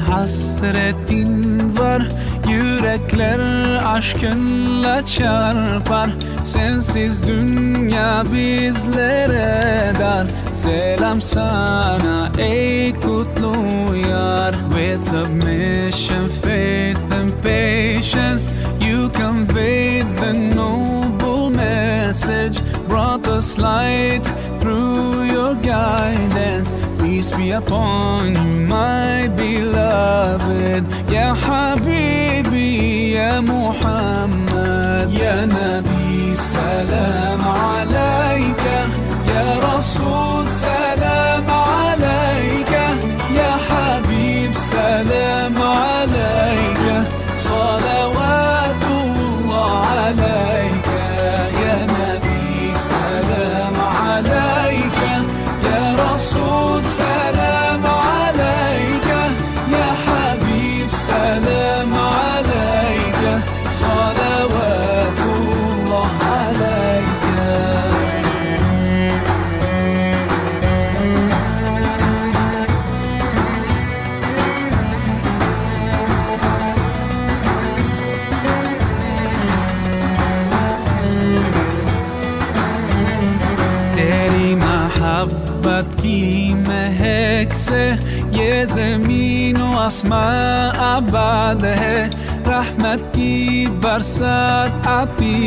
hasretin var. Yürekler aşkınla çarpar. Sensiz dünya bizlere dar. Selam sana ey kutlu yar. With submission, faith and patience, you conveyed the noble message, brought us light through your guidance. Peace be upon you, my beloved. Ya Habibi, Ya Muhammad, Ya Nabi, salam alayka. Ya Rasul, salam alayka. Ya Habib, salam alayka. Salawatullah alayka. Ya Nabi, salam alayka. Ya Rasul, salam alayka. Ya Habib, salam alayka. Salawatullah alayka. तेरी मोहब्बत की महक से ये ज़मीन व आसमां आबाद है. रहमत की बरसात आती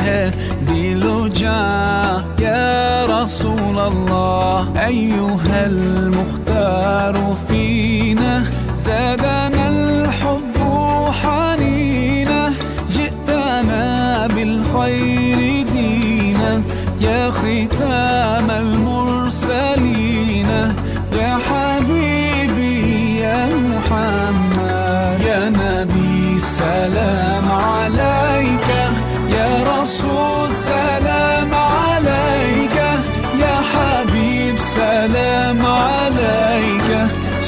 है दिलो जां या रसूल अल्लाह. أيها المختار فينا زادنا الحب حنينا. جئتنا بالخير دينا يا ختام المرسلين. يا حبيبي يا محمد يا نبي سلام عليك. يا رسول سلام عليك. يا حبيب سلام عليك.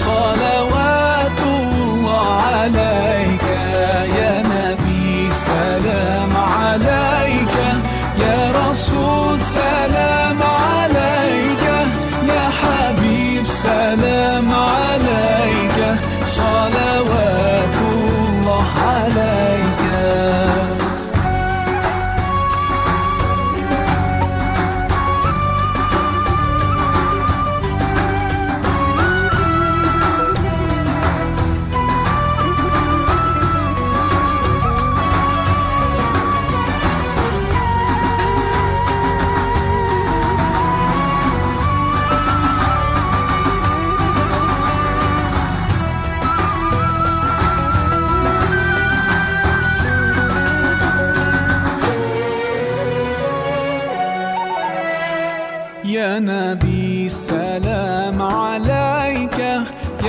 صلوات الله عليك. يا نبي سلام عليك. يا رسول سلام عليك. يا حبيب سلام عليك. صلوات الله عليك. يا نبي سلام عليك.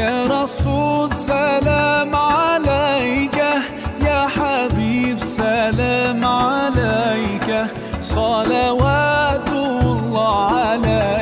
يا رسول سلام عليك. يا حبيب سلام عليك. صلوات الله عليك.